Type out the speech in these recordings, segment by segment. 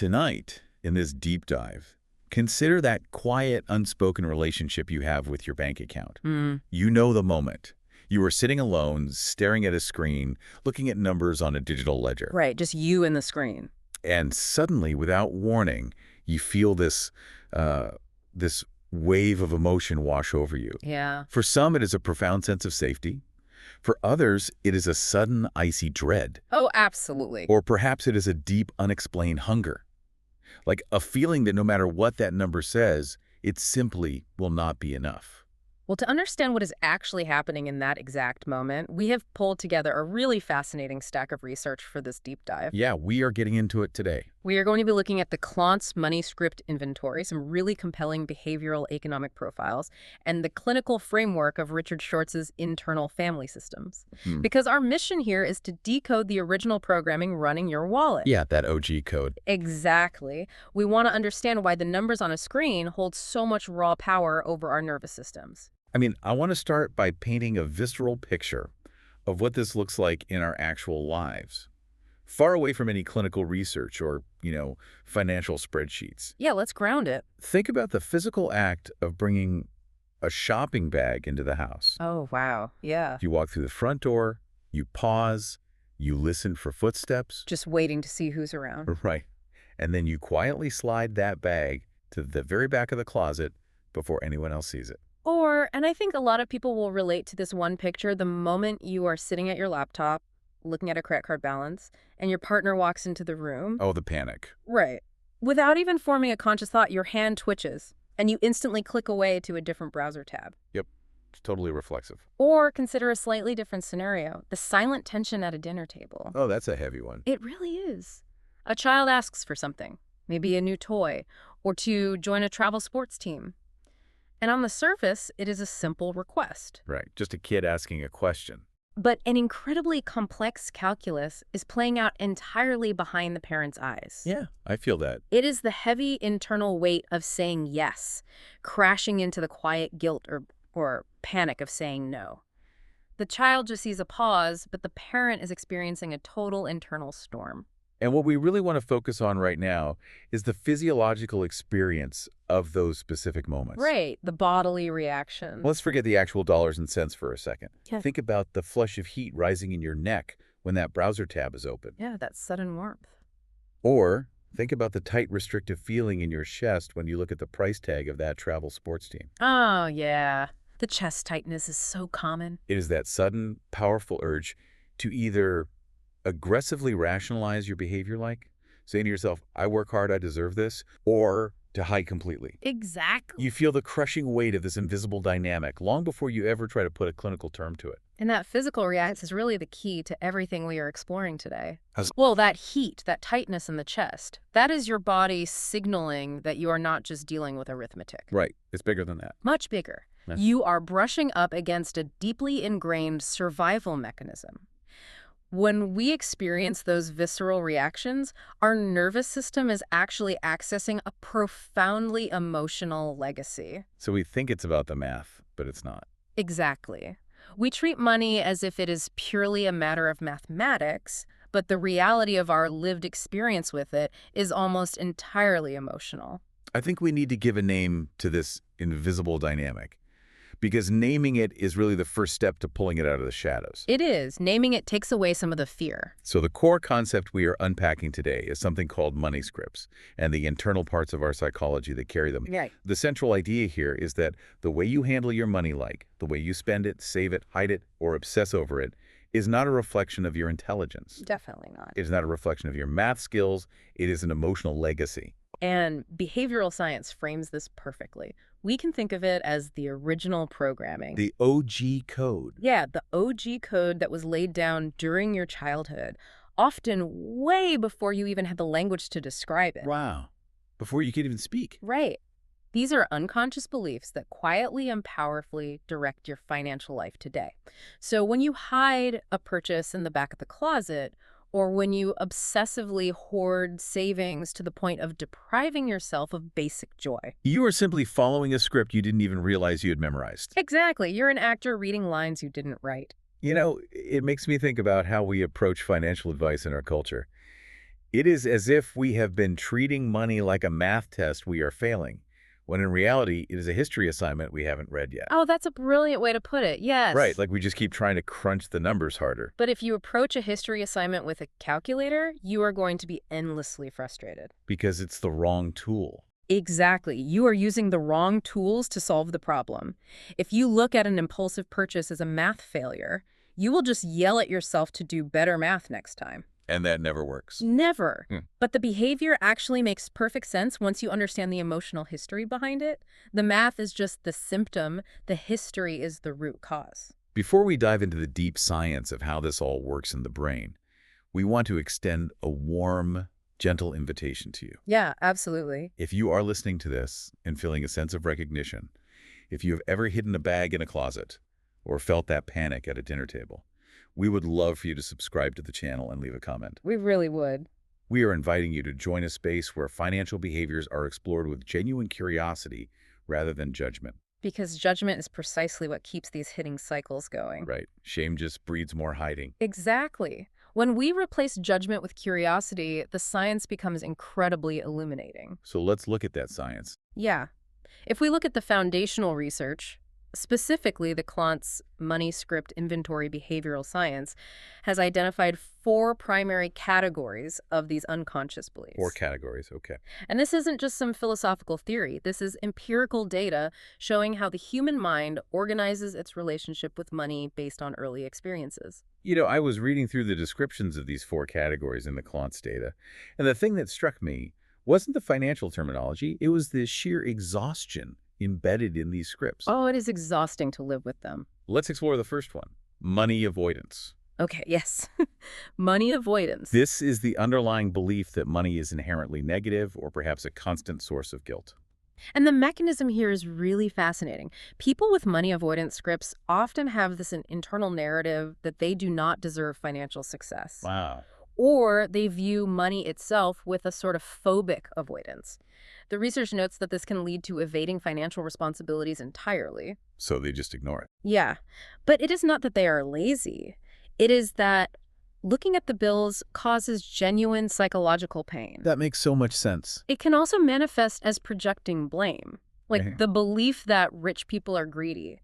Tonight, in this deep dive, consider that quiet, unspoken relationship you have with your bank account. Mm, You know the moment. You are sitting alone, staring at a screen, looking at numbers on a digital ledger. right, just you and the screen. And suddenly, without warning, you feel this wave of emotion wash over you. Yeah. For some, it is a profound sense of safety. For others, it is a sudden, icy dread. Oh, absolutely. Or perhaps it is a deep, unexplained hunger. Like a feeling that no matter what that number says, it simply will not be enough. Well, to understand what is actually happening in that exact moment, we have pulled together a really fascinating stack of research for this deep dive. Yeah, we are getting into it today. We are going to be looking at the Klontz Money Script Inventory, some really compelling behavioral economic profiles, and the clinical framework of Richard Schwartz's internal family systems. Hmm. Because our mission here is to decode the original programming running your wallet. Yeah, that OG code. Exactly. We want to understand why the numbers on a screen hold so much raw power over our nervous systems. I want to start by painting a visceral picture of what this looks like in our actual lives, far away from any clinical research or, financial spreadsheets. Yeah, let's ground it. Think about the physical act of bringing a shopping bag into the house. Oh, wow. Yeah. You walk through the front door, you pause, you listen for footsteps. Just waiting to see who's around. Right. And then you quietly slide that bag to the very back of the closet before anyone else sees it. And I think a lot of people will relate to this one picture, the moment you are sitting at your laptop, looking at a credit card balance, and your partner walks into the room. Oh, the panic. Right. Without even forming a conscious thought, your hand twitches, and you instantly click away to a different browser tab. Yep. It's totally reflexive. Or consider a slightly different scenario, the silent tension at a dinner table. Oh, that's a heavy one. It really is. A child asks for something, maybe a new toy, or to join a travel sports team. And on the surface, it is a simple request. Right. Just a kid asking a question. But an incredibly complex calculus is playing out entirely behind the parent's eyes. Yeah, I feel that. It is the heavy internal weight of saying yes, crashing into the quiet guilt or panic of saying no. The child just sees a pause, but the parent is experiencing a total internal storm. And what we really want to focus on right now is the physiological experience of those specific moments. Right, the bodily reaction. Let's forget the actual dollars and cents for a second. Yeah. Think about the flush of heat rising in your neck when that browser tab is open. Yeah, that sudden warmth. Or think about the tight, restrictive feeling in your chest when you look at the price tag of that travel sports team. Oh, yeah. The chest tightness is so common. It is that sudden, powerful urge to either aggressively rationalize your behavior, like saying to yourself, I work hard, I deserve this, or to hide completely. Exactly. You feel the crushing weight of this invisible dynamic long before you ever try to put a clinical term to it. And that physical reaction is really the key to everything we are exploring today. How's- Well, that heat, that tightness in the chest, that is your body signaling that you are not just dealing with arithmetic. Right. It's bigger than that. Much bigger. Yeah. You are brushing up against a deeply ingrained survival mechanism. When we experience those visceral reactions, our nervous system is actually accessing a profoundly emotional legacy. So we think it's about the math, but it's not. Exactly. We treat money as if it is purely a matter of mathematics, but the reality of our lived experience with it is almost entirely emotional. I think we need to give a name to this invisible dynamic, because naming it is really the first step to pulling it out of the shadows. It is. Naming it takes away some of the fear. So the core concept we are unpacking today is something called money scripts and the internal parts of our psychology that carry them. Right. The central idea here is that the way you handle your money, like the way you spend it, save it, hide it, or obsess over it, is not a reflection of your intelligence. Definitely not. It is not a reflection of your math skills. It is an emotional legacy. And behavioral science frames this perfectly. We can think of it as the original programming. The OG code. Yeah, the OG code that was laid down during your childhood, often way before you even had the language to describe it. Wow. Before you could even speak. Right. These are unconscious beliefs that quietly and powerfully direct your financial life today. So when you hide a purchase in the back of the closet, or when you obsessively hoard savings to the point of depriving yourself of basic joy. You are simply following a script you didn't even realize you had memorized. Exactly. You're an actor reading lines you didn't write. It makes me think about how we approach financial advice in our culture. It is as if we have been treating money like a math test we are failing, when in reality, it is a history assignment we haven't read yet. Oh, that's a brilliant way to put it. Right, Yes. like we just keep trying to crunch the numbers harder. But if you approach a history assignment with a calculator, you are going to be endlessly frustrated. Because it's the wrong tool. Exactly. You are using the wrong tools to solve the problem. If you look at an impulsive purchase as a math failure, you will just yell at yourself to do better math next time. And that never works. Never. Hmm. But the behavior actually makes perfect sense once you understand the emotional history behind it. The math is just the symptom. The history is the root cause. Before we dive into the deep science of how this all works in the brain, we want to extend a warm, gentle invitation to you. Yeah, absolutely. If you are listening to this and feeling a sense of recognition, if you have ever hidden a bag in a closet or felt that panic at a dinner table, we would love for you to subscribe to the channel and leave a comment. We really would. We are inviting you to join a space where financial behaviors are explored with genuine curiosity rather than judgment. Because judgment is precisely what keeps these hitting cycles going. Right. Shame just breeds more hiding. Exactly. When we replace judgment with curiosity, the science becomes incredibly illuminating. So let's look at that science. Yeah. If we look at the foundational research, specifically the Klontz money script inventory behavioral science, has identified 4 primary categories of these unconscious beliefs. 4 categories, okay. And this isn't just some philosophical theory. This is empirical data showing how the human mind organizes its relationship with money based on early experiences. You know, I was reading through the descriptions of these 4 categories in the Klontz data, and the thing that struck me wasn't the financial terminology, it was the sheer exhaustion embedded in these scripts. Oh, it is exhausting to live with them. Let's explore the first one, money avoidance. Okay, yes. Money avoidance. This is the underlying belief that money is inherently negative or perhaps a constant source of guilt. And the mechanism here is really fascinating. People with money avoidance scripts often have this internal narrative that they do not deserve financial success. Wow. Or they view money itself with a sort of phobic avoidance. The research notes that this can lead to evading financial responsibilities entirely. So they just ignore it. Yeah, but it is not that they are lazy. It is that looking at the bills causes genuine psychological pain. That makes so much sense. It can also manifest as projecting blame, like Yeah. the belief that rich people are greedy,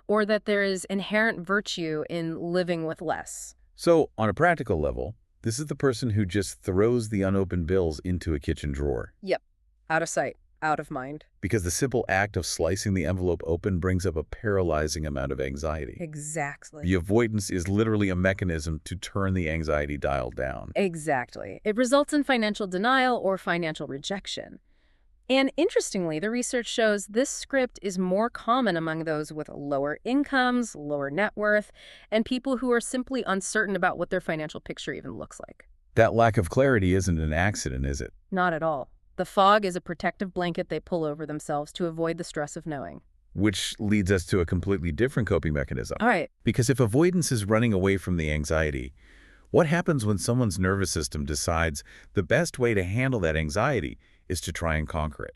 or that there is inherent virtue in living with less. So on a practical level, this is the person who just throws the unopened bills into a kitchen drawer. Yep, out of sight, out of mind. Because the simple act of slicing the envelope open brings up a paralyzing amount of anxiety. Exactly. The avoidance is literally a mechanism to turn the anxiety dial down. Exactly. It results in financial denial or financial rejection. And interestingly, the research shows this script is more common among those with lower incomes, lower net worth, and people who are simply uncertain about what their financial picture even looks like. That lack of clarity isn't an accident, is it? Not at all. The fog is a protective blanket they pull over themselves to avoid the stress of knowing. Which leads us to a completely different coping mechanism. All right. Because if avoidance is running away from the anxiety, what happens when someone's nervous system decides the best way to handle that anxiety is to try and conquer it?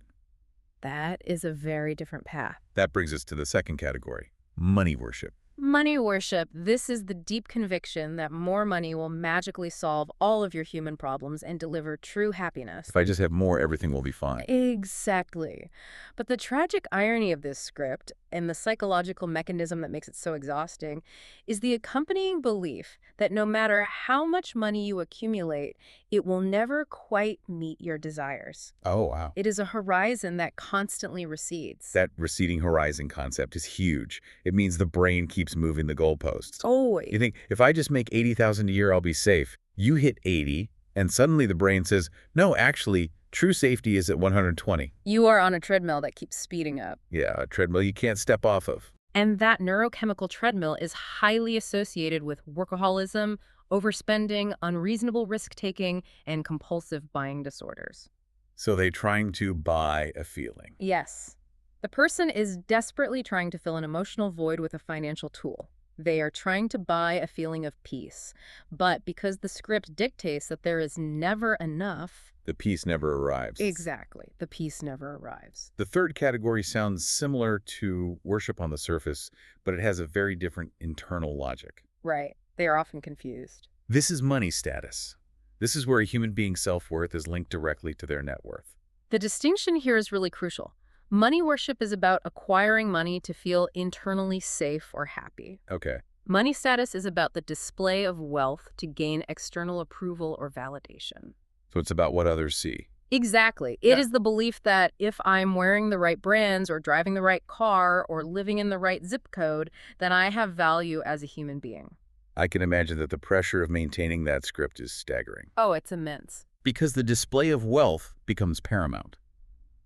That is a very different path. That brings us to the second category, money worship. Money worship. This is the deep conviction that more money will magically solve all of your human problems and deliver true happiness. If I just have more, everything will be fine. Exactly. But the tragic irony of this script and the psychological mechanism that makes it so exhausting is the accompanying belief that no matter how much money you accumulate, it will never quite meet your desires. Oh, wow. It is a horizon that constantly recedes. That receding horizon concept is huge. It means the brain keeps moving the goalposts. Always. You think, if I just make $80,000 a year, I'll be safe. You hit 80, and suddenly the brain says, no, actually, true safety is at 120. You are on a treadmill that keeps speeding up. Yeah, a treadmill you can't step off of. And that neurochemical treadmill is highly associated with workaholism, overspending, unreasonable risk-taking, and compulsive buying disorders. So they're trying to buy a feeling. Yes. The person is desperately trying to fill an emotional void with a financial tool. They are trying to buy a feeling of peace. But because the script dictates that there is never enough... The peace never arrives. Exactly. The peace never arrives. The third category sounds similar to worship on the surface, but it has a very different internal logic. Right. They are often confused. This is money status. This is where a human being's self-worth is linked directly to their net worth. The distinction here is really crucial. Money worship is about acquiring money to feel internally safe or happy. Okay. Money status is about the display of wealth to gain external approval or validation. So it's about what others see. Exactly. It is the belief that if I'm wearing the right brands or driving the right car or living in the right zip code, then I have value as a human being. I can imagine that the pressure of maintaining that script is staggering. Oh, it's immense. Because the display of wealth becomes paramount.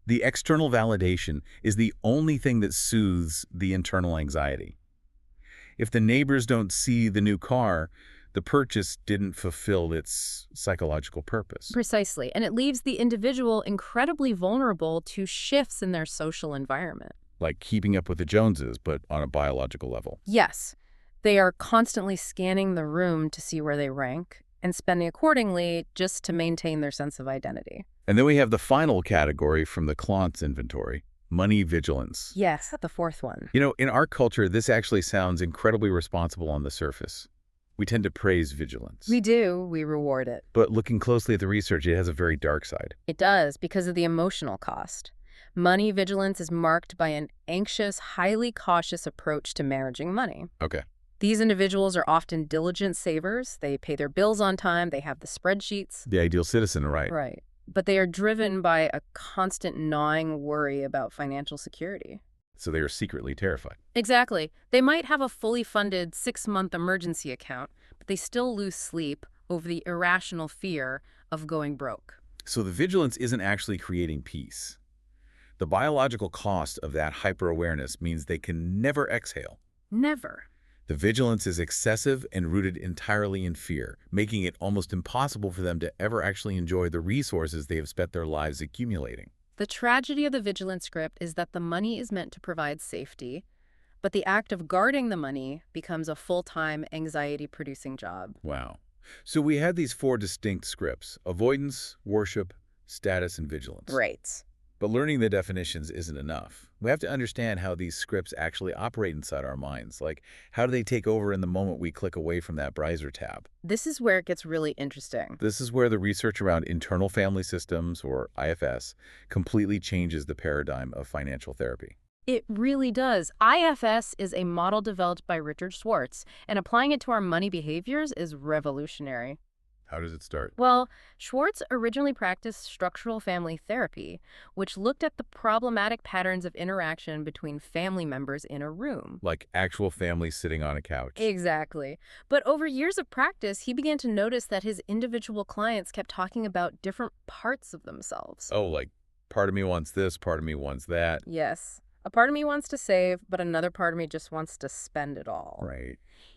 The external validation is the only thing that soothes the internal anxiety. If the neighbors don't see the new car, the purchase didn't fulfill its psychological purpose. Precisely. And it leaves the individual incredibly vulnerable to shifts in their social environment. Like keeping up with the Joneses, but on a biological level. Yes. They are constantly scanning the room to see where they rank and spending accordingly just to maintain their sense of identity. And then we have the final category from the Klontz inventory, money vigilance. Yes, the fourth one. You know, in our culture, this actually sounds incredibly responsible on the surface. We tend to praise vigilance. We do. We reward it. But looking closely at the research, it has a very dark side. It does because of the emotional cost. Money vigilance is marked by an anxious, highly cautious approach to managing money. Okay. These individuals are often diligent savers. They pay their bills on time. They have the spreadsheets. The ideal citizen, right? Right. But they are driven by a constant gnawing worry about financial security. So they are secretly terrified. Exactly. They might have a fully funded 6-month emergency account, but they still lose sleep over the irrational fear of going broke. So the vigilance isn't actually creating peace. The biological cost of that hyper-awareness means they can never exhale. Never. The vigilance is excessive and rooted entirely in fear, making it almost impossible for them to ever actually enjoy the resources they have spent their lives accumulating. The tragedy of the vigilance script is that the money is meant to provide safety, but the act of guarding the money becomes a full-time anxiety-producing job. Wow. So we had these 4 distinct scripts: avoidance, worship, status, and vigilance. Right. But learning the definitions isn't enough. We have to understand how these scripts actually operate inside our minds. Like, how do they take over in the moment we click away from that browser tab? This is where it gets really interesting. This is where the research around internal family systems, or IFS, completely changes the paradigm of financial therapy. It really does. IFS is a model developed by Richard Schwartz, and applying it to our money behaviors is revolutionary. How does it start? Well, Schwartz originally practiced structural family therapy, which looked at the problematic patterns of interaction between family members in a room. Like actual families sitting on a couch. Exactly. But over years of practice, he began to notice that his individual clients kept talking about different parts of themselves. Oh, like part of me wants this, part of me wants that. Yes. A part of me wants to save, but another part of me just wants to spend it all. Right.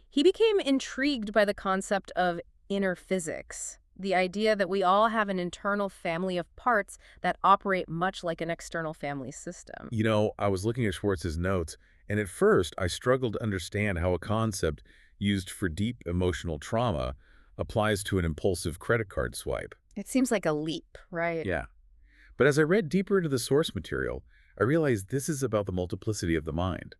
He became intrigued by the concept of inner physics, the idea that we all have an internal family of parts that operate much like an external family system. You know, I was looking at Schwartz's notes, and at first I struggled to understand how a concept used for deep emotional trauma applies to an impulsive credit card swipe. It seems like a leap, right? Yeah. But as I read deeper into the source material, I realized this is about the multiplicity of the mind.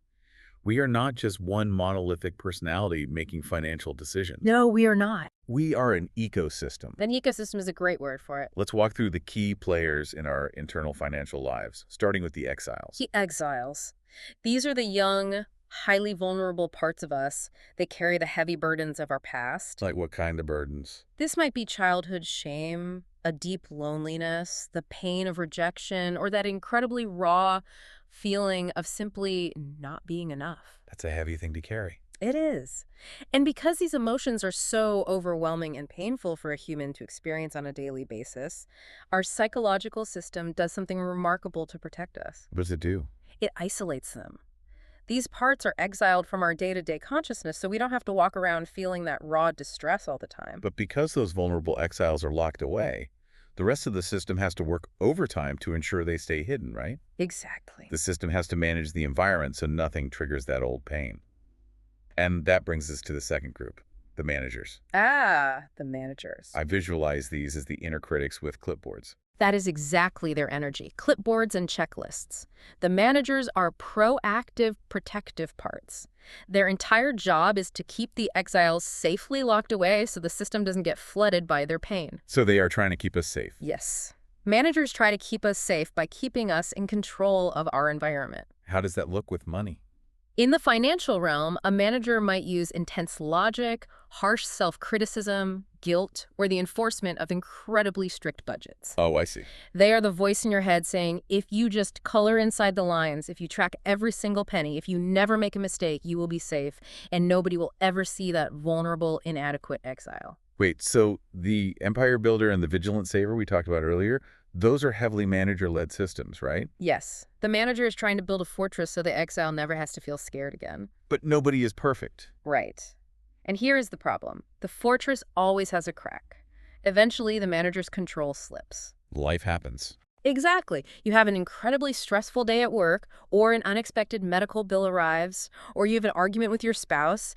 We are not just one monolithic personality making financial decisions. No, we are not. We are an ecosystem. An ecosystem is a great word for it. Let's walk through the key players in our internal financial lives, starting with the exiles. The exiles. These are the young, highly vulnerable parts of us that carry the heavy burdens of our past. Like what kind of burdens? This might be childhood shame, a deep loneliness, the pain of rejection, or that incredibly raw feeling of simply not being enough. That's a heavy thing to carry. It is. And because these emotions are so overwhelming and painful for a human to experience on a daily basis, our psychological system does something remarkable to protect us. What does it do? It isolates them. These parts are exiled from our day-to-day consciousness, so we don't have to walk around feeling that raw distress all the time. But because those vulnerable exiles are locked away, the rest of the system has to work overtime to ensure they stay hidden, right? Exactly. The system has to manage the environment so nothing triggers that old pain. And that brings us to the second group, the managers. Ah, the managers. I visualize these as the inner critics with clipboards. That is exactly their energy, clipboards and checklists. The managers are proactive, protective parts. Their entire job is to keep the exiles safely locked away so the system doesn't get flooded by their pain. So they are trying to keep us safe. Yes. Managers try to keep us safe by keeping us in control of our environment. How does that look with money? In the financial realm, a manager might use intense logic, harsh self-criticism, guilt, or the enforcement of incredibly strict budgets. Oh, I see. They are the voice in your head saying, if you just color inside the lines, if you track every single penny, if you never make a mistake, you will be safe, and nobody will ever see that vulnerable, inadequate exile. Wait, so the Empire Builder and the Vigilant Saver we talked about earlier, those are heavily manager-led systems, right? Yes. The manager is trying to build a fortress so the exile never has to feel scared again. But nobody is perfect. Right. And here is the problem. The fortress always has a crack. Eventually, the manager's control slips. Life happens. Exactly. You have an incredibly stressful day at work, or an unexpected medical bill arrives, or you have an argument with your spouse,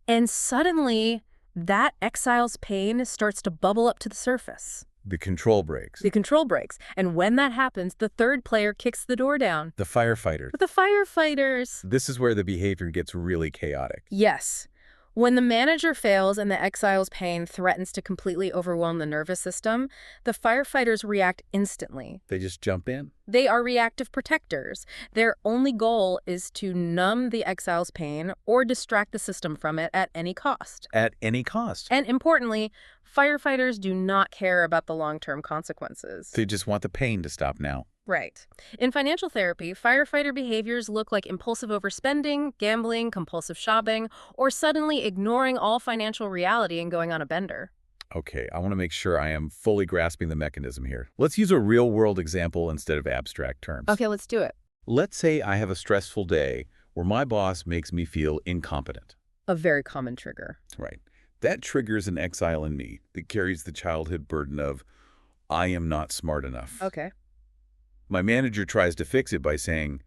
and suddenly that exile's pain starts to bubble up to the surface. The control breaks. The control breaks. And when that happens, the third player kicks the door down. The firefighter. The firefighters. This is where the behavior gets really chaotic. Yes. When the manager fails and the exile's pain threatens to completely overwhelm the nervous system, the firefighters react instantly. They just jump in. They are reactive protectors. Their only goal is to numb the exile's pain or distract the system from it at any cost. At any cost. And importantly, firefighters do not care about the long-term consequences. They just want the pain to stop now. Right. In financial therapy, firefighter behaviors look like impulsive overspending, gambling, compulsive shopping, or suddenly ignoring all financial reality and going on a bender. Okay, I want to make sure I am fully grasping the mechanism here. Let's use a real-world example instead of abstract terms. Okay, let's do it. Let's say I have a stressful day where my boss makes me feel incompetent. A very common trigger. Right. That triggers an exile in me that carries the childhood burden of, I am not smart enough. Okay. My manager tries to fix it by saying,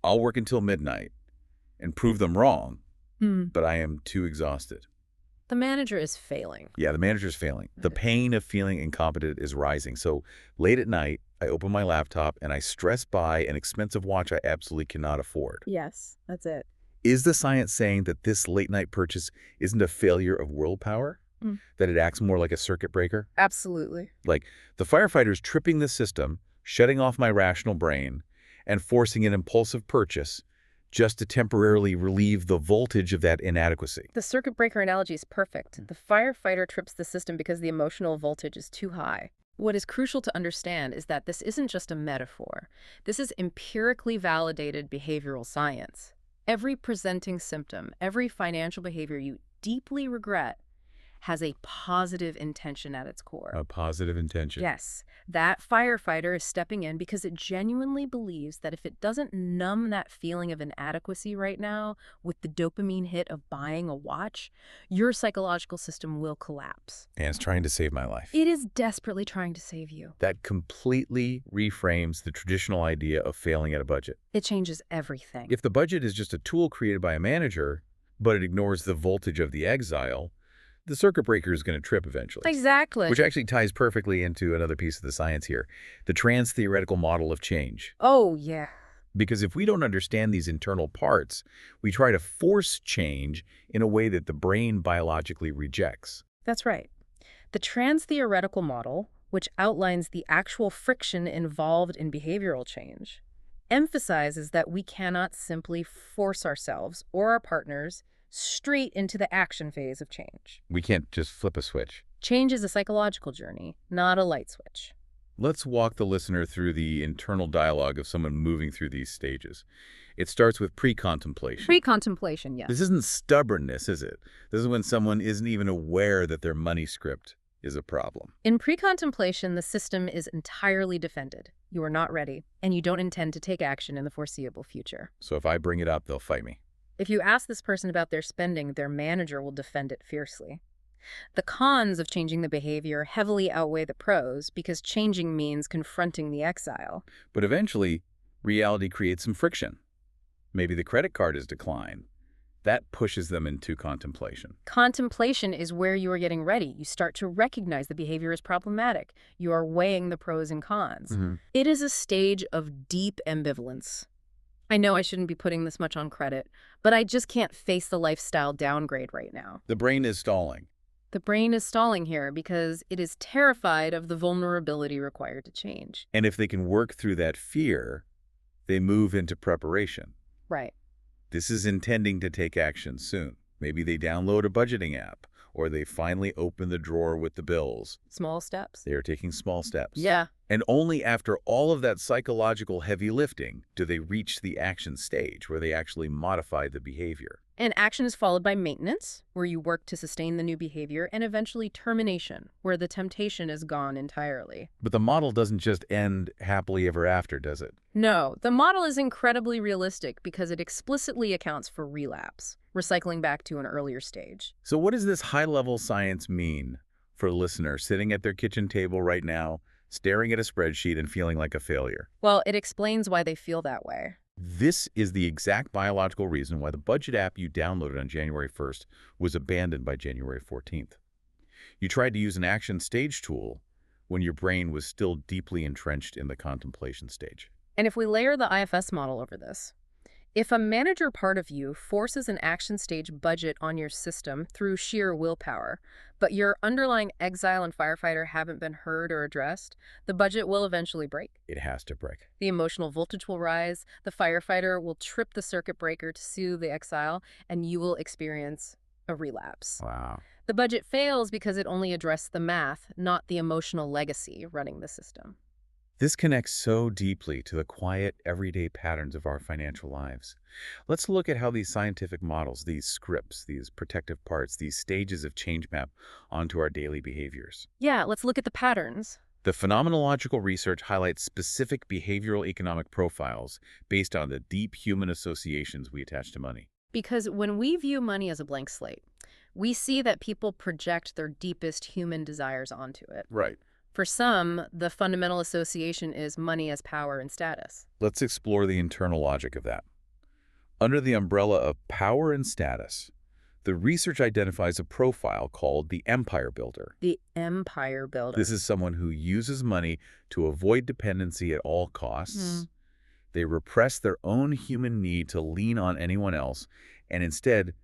I'll work until midnight and prove them wrong, but I am too exhausted. The manager is failing. Yeah, the manager's failing. The pain of feeling incompetent is rising. So late at night, I open my laptop and I stress buy an expensive watch I absolutely cannot afford. Yes, that's it. Is the science saying that this late-night purchase isn't a failure of willpower? That it acts more like a circuit breaker? Absolutely. Like the firefighter's tripping the system, shutting off my rational brain, and forcing an impulsive purchase just to temporarily relieve the voltage of that inadequacy. The circuit breaker analogy is perfect. The firefighter trips the system because the emotional voltage is too high. What is crucial to understand is that this isn't just a metaphor. This is empirically validated behavioral science. Every presenting symptom, every financial behavior you deeply regret has a positive intention at its core. A positive intention. Yes, that firefighter is stepping in because it genuinely believes that if it doesn't numb that feeling of inadequacy right now with the dopamine hit of buying a watch, your psychological system will collapse. And it's trying to save my life. It is desperately trying to save you. That completely reframes the traditional idea of failing at a budget. It changes everything. If the budget is just a tool created by a manager, but it ignores the voltage of the exile, the circuit breaker is going to trip eventually. Exactly. Which actually ties perfectly into another piece of the science here, the Transtheoretical Model of change. Oh, yeah. Because if we don't understand these internal parts, we try to force change in a way that the brain biologically rejects. That's right. The Transtheoretical Model, which outlines the actual friction involved in behavioral change, emphasizes that we cannot simply force ourselves or our partners straight into the action phase of change. We can't just flip a switch. Change is a psychological journey, not a light switch. Let's walk the listener through the internal dialogue of someone moving through these stages. It starts with pre-contemplation. Pre-contemplation, yes. This isn't stubbornness, is it? This is when someone isn't even aware that their money script is a problem. In pre-contemplation, the system is entirely defended. You are not ready, and you don't intend to take action in the foreseeable future. So if I bring it up, they'll fight me. If you ask this person about their spending, their manager will defend it fiercely. The cons of changing the behavior heavily outweigh the pros because changing means confronting the exile. But eventually, reality creates some friction. Maybe the credit card is declined. That pushes them into contemplation. Contemplation is where you are getting ready. You start to recognize the behavior is problematic. You are weighing the pros and cons. It is a stage of deep ambivalence. I know I shouldn't be putting this much on credit, but I just can't face the lifestyle downgrade right now. The brain is stalling. The brain is stalling here because it is terrified of the vulnerability required to change. And if they can work through that fear, they move into preparation. Right. This is intending to take action soon. Maybe they download a budgeting app, or they finally open the drawer with the bills. Small steps. They are taking small steps. Yeah. And only after all of that psychological heavy lifting do they reach the action stage where they actually modify the behavior. And action is followed by maintenance, where you work to sustain the new behavior, and eventually termination, where the temptation is gone entirely. But the model doesn't just end happily ever after, does it? No, the model is incredibly realistic because it explicitly accounts for relapse, recycling back to an earlier stage. So what does this high-level science mean for a listener sitting at their kitchen table right now, staring at a spreadsheet and feeling like a failure? Well, it explains why they feel that way. This is the exact biological reason why the budget app you downloaded on January 1st was abandoned by January 14th. You tried to use an action stage tool when your brain was still deeply entrenched in the contemplation stage. And if we layer the IFS model over this, if a manager part of you forces an action stage budget on your system through sheer willpower, but your underlying exile and firefighter haven't been heard or addressed, the budget will eventually break. It has to break. The emotional voltage will rise, the firefighter will trip the circuit breaker to soothe the exile, and you will experience a relapse. Wow. The budget fails because it only addressed the math, not the emotional legacy running the system. This connects so deeply to the quiet, everyday patterns of our financial lives. Let's look at how these scientific models, these scripts, these protective parts, these stages of change map onto our daily behaviors. Yeah, let's look at the patterns. The phenomenological research highlights specific behavioral economic profiles based on the deep human associations we attach to money. Because when we view money as a blank slate, we see that people project their deepest human desires onto it. Right. For some, the fundamental association is money as power and status. Let's explore the internal logic of that. Under the umbrella of power and status, the research identifies a profile called the empire builder. The empire builder. This is someone who uses money to avoid dependency at all costs. They repress their own human need to lean on anyone else and instead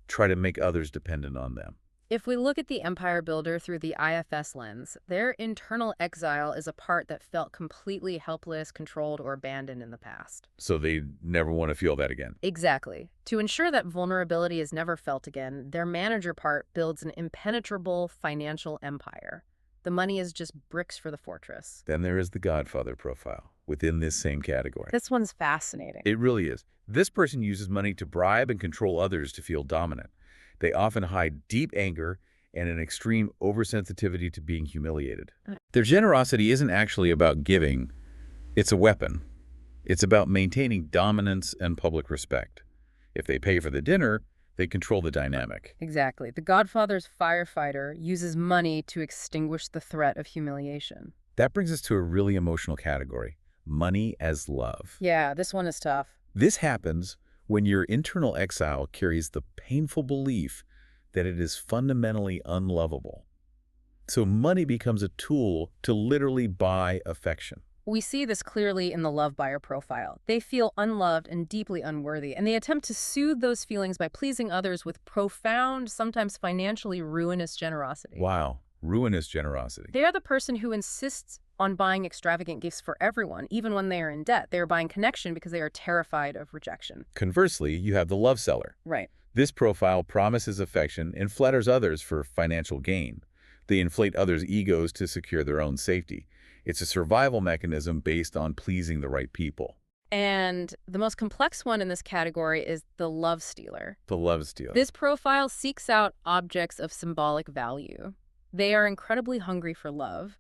try to make others dependent on them. If we look at the empire builder through the IFS lens, their internal exile is a part that felt completely helpless, controlled, or abandoned in the past. So they never want to feel that again. Exactly. To ensure that vulnerability is never felt again, their manager part builds an impenetrable financial empire. The money is just bricks for the fortress. Then there is the Godfather profile within this same category. This one's fascinating. It really is. This person uses money to bribe and control others to feel dominant. They often hide deep anger and an extreme oversensitivity to being humiliated. Their generosity isn't actually about giving. It's a weapon. It's about maintaining dominance and public respect. If they pay for the dinner, they control the dynamic. Exactly. The Godfather's firefighter uses money to extinguish the threat of humiliation. That brings us to a really emotional category, money as love. Yeah, this one is tough. This happens when your internal exile carries the painful belief that it is fundamentally unlovable. So money becomes a tool to literally buy affection. We see this clearly in the love buyer profile. They feel unloved and deeply unworthy, and they attempt to soothe those feelings by pleasing others with profound, sometimes financially ruinous generosity. Wow, ruinous generosity. They are the person who insists on buying extravagant gifts for everyone, even when they are in debt. They are buying connection because they are terrified of rejection. Conversely, you have the love seller. Right. This profile promises affection and flatters others for financial gain. They inflate others' egos to secure their own safety. It's a survival mechanism based on pleasing the right people. And the most complex one in this category is the love stealer. The love stealer. This profile seeks out objects of symbolic value. They are incredibly hungry for love,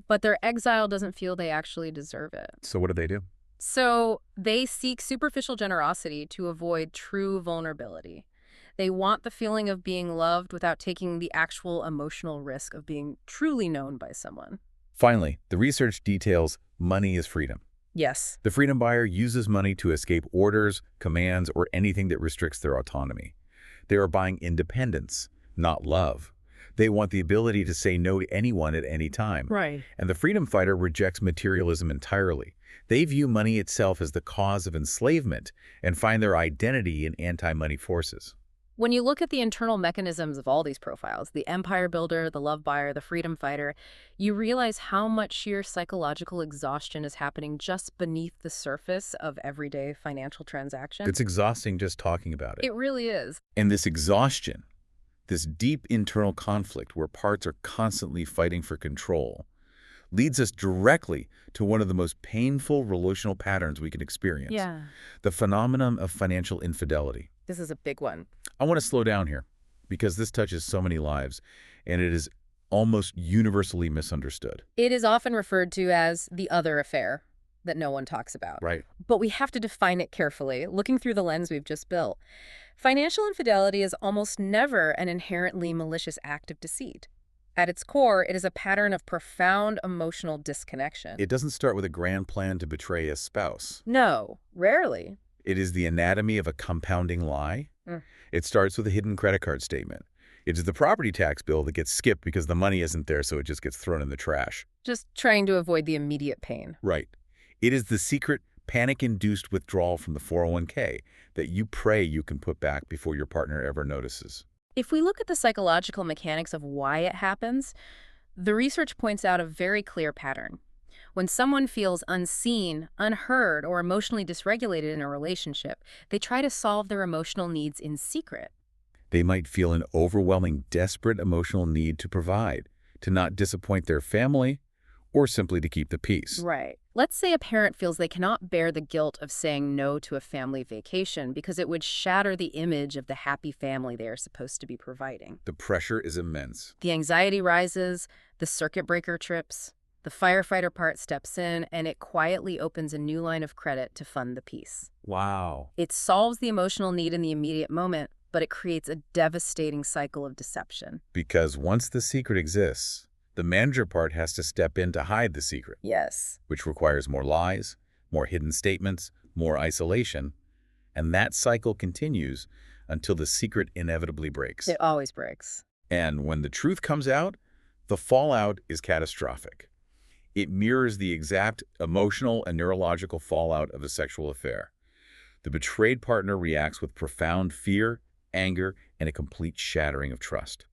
but their exile doesn't feel they actually deserve it. So what do? So they seek superficial generosity to avoid true vulnerability. They want the feeling of being loved without taking the actual emotional risk of being truly known by someone. Finally, the research details money is freedom. Yes. The freedom buyer uses money to escape orders, commands, or anything that restricts their autonomy. They are buying independence, not love. They want the ability to say no to anyone at any time. Right. And the freedom fighter rejects materialism entirely. They view money itself as the cause of enslavement and find their identity in anti-money forces. When you look at the internal mechanisms of all these profiles, the empire builder, the love buyer, the freedom fighter, you realize how much sheer psychological exhaustion is happening just beneath the surface of everyday financial transactions. It's exhausting just talking about it. It really is. And this exhaustion, this deep internal conflict where parts are constantly fighting for control, leads us directly to one of the most painful relational patterns we can experience. Yeah. The phenomenon of financial infidelity. This is a big one. I want to slow down here because this touches so many lives and it is almost universally misunderstood. It is often referred to as the other affair that no one talks about. Right. But we have to define it carefully, looking through the lens we've just built. Financial infidelity is almost never an inherently malicious act of deceit. At its core, it is a pattern of profound emotional disconnection. It doesn't start with a grand plan to betray a spouse. No, rarely. It is the anatomy of a compounding lie. It starts with a hidden credit card statement. It is the property tax bill that gets skipped because the money isn't there, so it just gets thrown in the trash. Just trying to avoid the immediate pain. Right. It is the secret, panic-induced withdrawal from the 401k that you pray you can put back before your partner ever notices. If we look at the psychological mechanics of why it happens, the research points out a very clear pattern. When someone feels unseen, unheard, or emotionally dysregulated in a relationship, they try to solve their emotional needs in secret. They might feel an overwhelming, desperate emotional need to provide, to not disappoint their family, or simply to keep the peace. Right. Let's say a parent feels they cannot bear the guilt of saying no to a family vacation because it would shatter the image of the happy family they are supposed to be providing. The pressure is immense. The anxiety rises, the circuit breaker trips. The firefighter part steps in, and it quietly opens a new line of credit to fund the peace. Wow. It solves the emotional need in the immediate moment, but it creates a devastating cycle of deception. Because once the secret exists, the manager part has to step in to hide the secret. Yes. Which requires more lies, more hidden statements, more isolation, and that cycle continues until the secret inevitably breaks. It always breaks. And when the truth comes out, the fallout is catastrophic. It mirrors the exact emotional and neurological fallout of a sexual affair. The betrayed partner reacts with profound fear, anger, and a complete shattering of trust.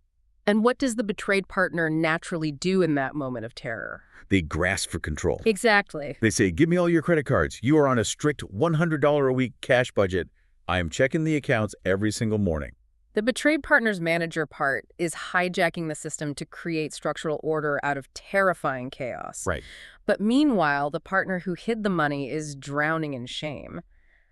And what does the betrayed partner naturally do in that moment of terror? They grasp for control. Exactly. They say, "Give me all your credit cards. You are on a strict $100 a week cash budget. I am checking the accounts every single morning." The betrayed partner's manager part is hijacking the system to create structural order out of terrifying chaos. Right. But meanwhile, the partner who hid the money is drowning in shame.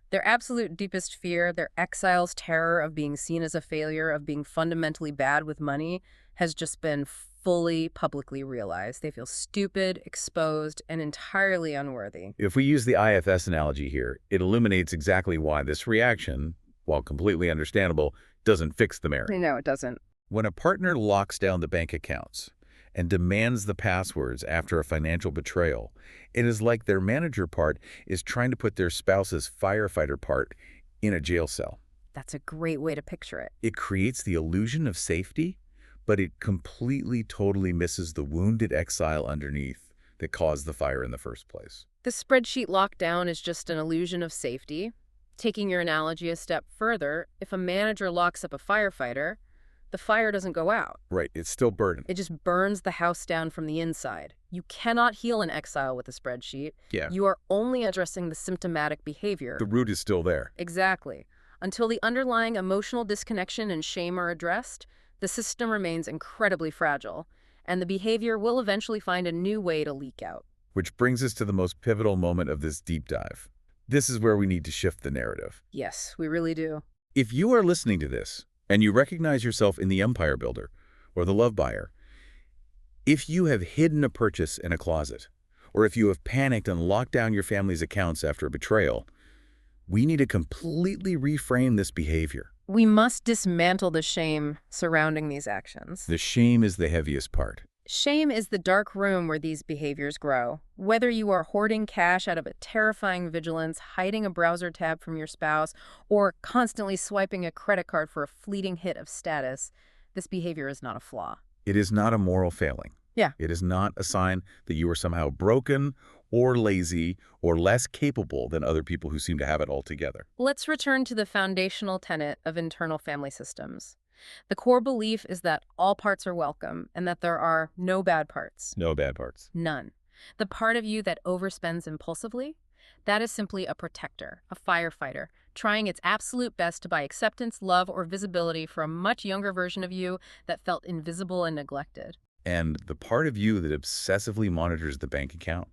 Their absolute deepest fear, their exile's terror of being seen as a failure, of being fundamentally bad with money, has just been fully publicly realized. They feel stupid, exposed, and entirely unworthy. If we use the IFS analogy here, it illuminates exactly why this reaction, while completely understandable, doesn't fix the marriage. No, it doesn't. When a partner locks down the bank accounts and demands the passwords after a financial betrayal, it is like their manager part is trying to put their spouse's firefighter part in a jail cell. That's a great way to picture it. It creates the illusion of safety, but it completely, totally misses the wounded exile underneath that caused the fire in the first place. The spreadsheet lockdown is just an illusion of safety. Taking your analogy a step further, if a manager locks up a firefighter, the fire doesn't go out. Right, it's still burning. It just burns the house down from the inside. You cannot heal an exile with a spreadsheet. Yeah. You are only addressing the symptomatic behavior. The root is still there. Exactly. Until the underlying emotional disconnection and shame are addressed, the system remains incredibly fragile, and the behavior will eventually find a new way to leak out. Which brings us to the most pivotal moment of this deep dive. This is where we need to shift the narrative. Yes, we really do. If you are listening to this, and you recognize yourself in the empire builder or the love buyer, if you have hidden a purchase in a closet, or if you have panicked and locked down your family's accounts after a betrayal, we need to completely reframe this behavior. We must dismantle the shame surrounding these actions. The shame is the heaviest part. Shame is the dark room where these behaviors grow. Whether you are hoarding cash out of a terrifying vigilance, hiding a browser tab from your spouse, or constantly swiping a credit card for a fleeting hit of status, this behavior is not a flaw. It is not a moral failing. Yeah. It is not a sign that you are somehow broken or lazy or less capable than other people who seem to have it all together. Let's return to the foundational tenet of internal family systems. The core belief is that all parts are welcome and that there are no bad parts. No bad parts. None. The part of you that overspends impulsively, that is simply a protector, a firefighter, trying its absolute best to buy acceptance, love, or visibility for a much younger version of you that felt invisible and neglected. And the part of you that obsessively monitors the bank account,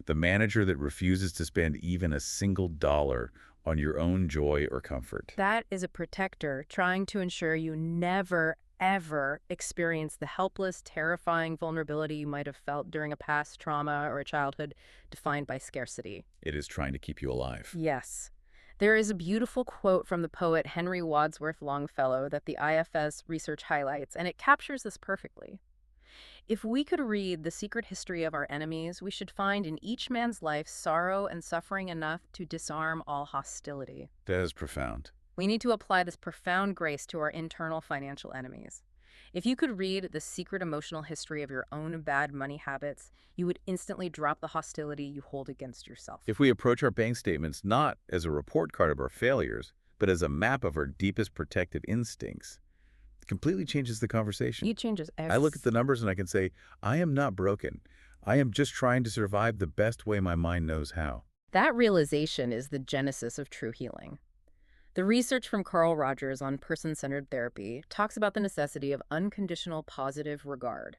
the manager that refuses to spend even a single dollar on your own joy or comfort. That is a protector trying to ensure you never, ever experience the helpless, terrifying vulnerability you might have felt during a past trauma or a childhood defined by scarcity. It is trying to keep you alive. Yes. There is a beautiful quote from the poet Henry Wadsworth Longfellow that the IFS research highlights, and it captures this perfectly. If we could read the secret history of our enemies, we should find in each man's life sorrow and suffering enough to disarm all hostility. That is profound. We need to apply this profound grace to our internal financial enemies. If you could read the secret emotional history of your own bad money habits, you would instantly drop the hostility you hold against yourself. If we approach our bank statements not as a report card of our failures, but as a map of our deepest protective instincts, it completely changes the conversation. It changes everything. I look at the numbers and I can say, I am not broken. I am just trying to survive the best way my mind knows how. That realization is the genesis of true healing. The research from Carl Rogers on person-centered therapy talks about the necessity of unconditional positive regard.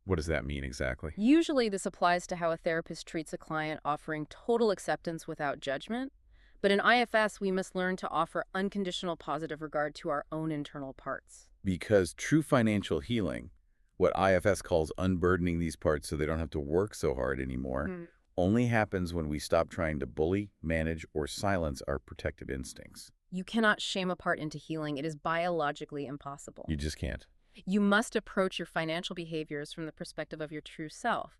What does that mean exactly? Usually this applies to how a therapist treats a client, offering total acceptance without judgment. But in IFS, we must learn to offer unconditional positive regard to our own internal parts. Because true financial healing, what IFS calls unburdening these parts so they don't have to work so hard anymore, only happens when we stop trying to bully, manage, or silence our protective instincts. You cannot shame a part into healing. It is biologically impossible. You just can't. You must approach your financial behaviors from the perspective of your true self.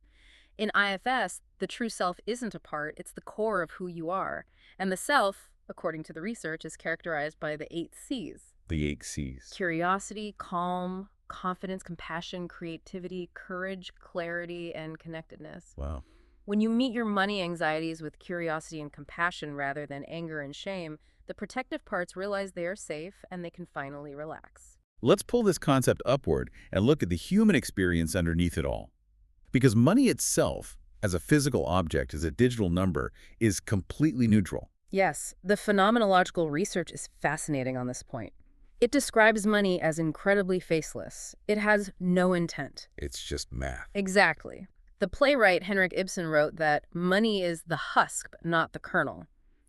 In IFS, the true self isn't a part, it's the core of who you are. And the self, according to the research, is characterized by the 8 C's. The 8 C's. Curiosity, calm, confidence, compassion, creativity, courage, clarity, and connectedness. Wow. When you meet your money anxieties with curiosity and compassion rather than anger and shame, the protective parts realize they are safe and they can finally relax. Let's pull this concept upward and look at the human experience underneath it all. Because money itself, as a physical object, as a digital number, is completely neutral. Yes, the phenomenological research is fascinating on this point. It describes money as incredibly faceless. It has no intent. It's just math. Exactly. The playwright Henrik Ibsen wrote that money is the husk, but not the kernel.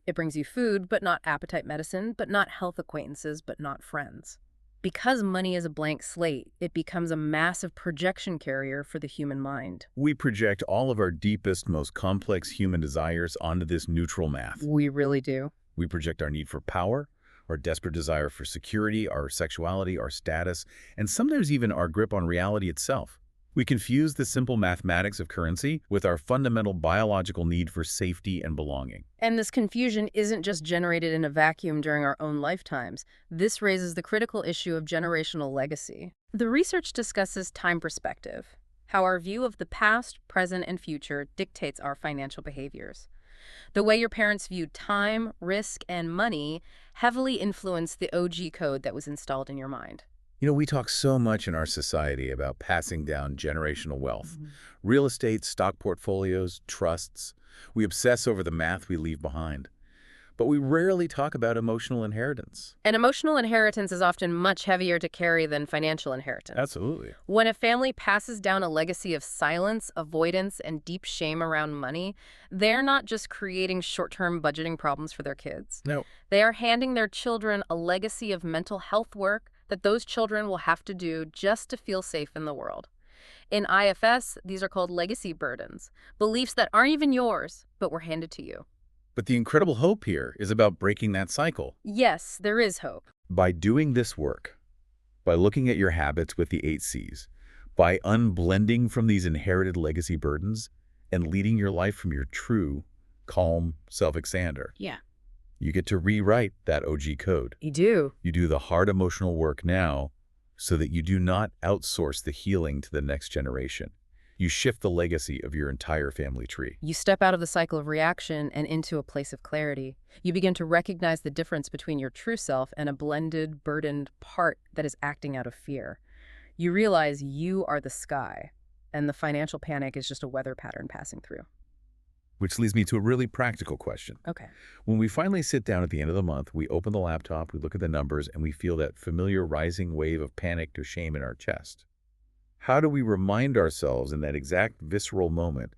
It brings you food, but not appetite medicine, but not health acquaintances, but not friends. Because money is a blank slate, it becomes a massive projection carrier for the human mind. We project all of our deepest, most complex human desires onto this neutral math. We really do. We project our need for power, our desperate desire for security, our sexuality, our status, and sometimes even our grip on reality itself. We confuse the simple mathematics of currency with our fundamental biological need for safety and belonging. And this confusion isn't just generated in a vacuum during our own lifetimes. This raises the critical issue of generational legacy. The research discusses time perspective, how our view of the past, present, and future dictates our financial behaviors. The way your parents viewed time, risk, and money heavily influenced the OG code that was installed in your mind. You know, we talk so much in our society about passing down generational wealth. Real estate, stock portfolios, trusts. We obsess over the math we leave behind. But we rarely talk about emotional inheritance. And emotional inheritance is often much heavier to carry than financial inheritance. Absolutely. When a family passes down a legacy of silence, avoidance, and deep shame around money, they're not just creating short-term budgeting problems for their kids. No. They are handing their children a legacy of mental health work that those children will have to do just to feel safe in the world. In IFS, these are called legacy burdens, beliefs that aren't even yours, but were handed to you. But the incredible hope here is about breaking that cycle. Yes, there is hope. By doing this work, by looking at your habits with the 8 C's, By unblending from these inherited legacy burdens and leading your life from your true, calm self, Alexander, Yeah. you get to rewrite that OG code. You do. You do the hard emotional work now so that you do not outsource the healing to the next generation. You shift the legacy of your entire family tree. You step out of the cycle of reaction and into a place of clarity. You begin to recognize the difference between your true self and a blended, burdened part that is acting out of fear. You realize you are the sky, and the financial panic is just a weather pattern passing through. Which leads me to a really practical question. Okay. When we finally sit down at the end of the month, we open the laptop, we look at the numbers, and we feel that familiar rising wave of panic to shame in our chest. How do we remind ourselves in that exact visceral moment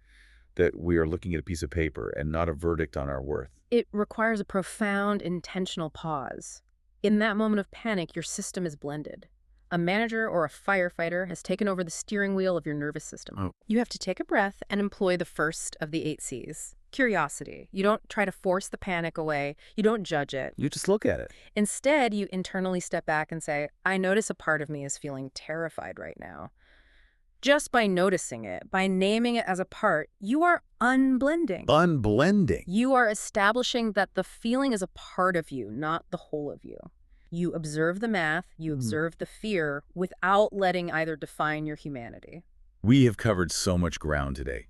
that we are looking at a piece of paper and not a verdict on our worth? It requires a profound, intentional pause. In that moment of panic, your system is blended. A manager or a firefighter has taken over the steering wheel of your nervous system. Oh. You have to take a breath and employ the first of the 8 C's. Curiosity. You don't try to force the panic away. You don't judge it. You just look at it. Instead, you internally step back and say, I notice a part of me is feeling terrified right now. Just by noticing it, by naming it as a part, you are unblending. Unblending. You are establishing that the feeling is a part of you, not the whole of you. You observe the math, you observe the fear, without letting either define your humanity. We have covered so much ground today.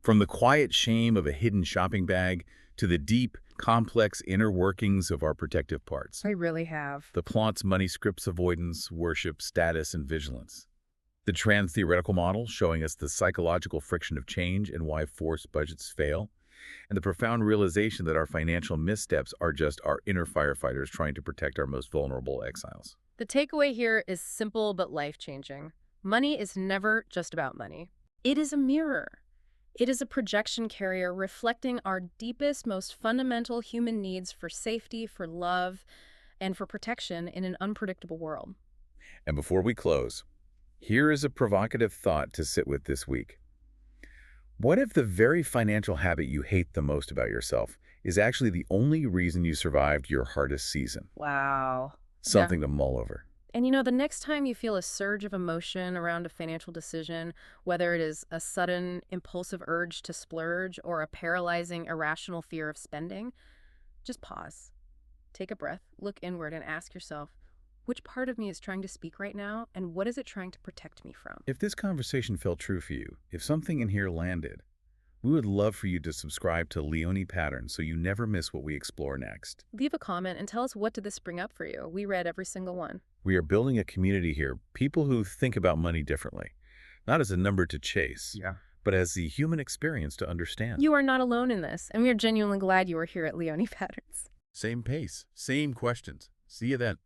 From the quiet shame of a hidden shopping bag to the deep, complex inner workings of our protective parts. I really have. The plots, money scripts, avoidance, worship, status, and vigilance. The Transtheoretical Model showing us the psychological friction of change and why forced budgets fail. And the profound realization that our financial missteps are just our inner firefighters trying to protect our most vulnerable exiles. The takeaway here is simple but life-changing. Money is never just about money. It is a mirror. It is a projection carrier reflecting our deepest, most fundamental human needs for safety, for love, and for protection in an unpredictable world. And before we close, here is a provocative thought to sit with this week. What if the very financial habit you hate the most about yourself is actually the only reason you survived your hardest season? Wow. Something to mull over. And the next time you feel a surge of emotion around a financial decision, whether it is a sudden impulsive urge to splurge or a paralyzing irrational fear of spending, just pause. Take a breath, look inward, and ask yourself, which part of me is trying to speak right now, and what is it trying to protect me from? If this conversation felt true for you, if something in here landed, we would love for you to subscribe to Leone Patterns so you never miss what we explore next. Leave a comment and tell us, what did this bring up for you? We read every single one. We are building a community here, people who think about money differently, not as a number to chase, but as the human experience to understand. You are not alone in this, and we are genuinely glad you are here at Leone Patterns. Same pace, same questions. See you then.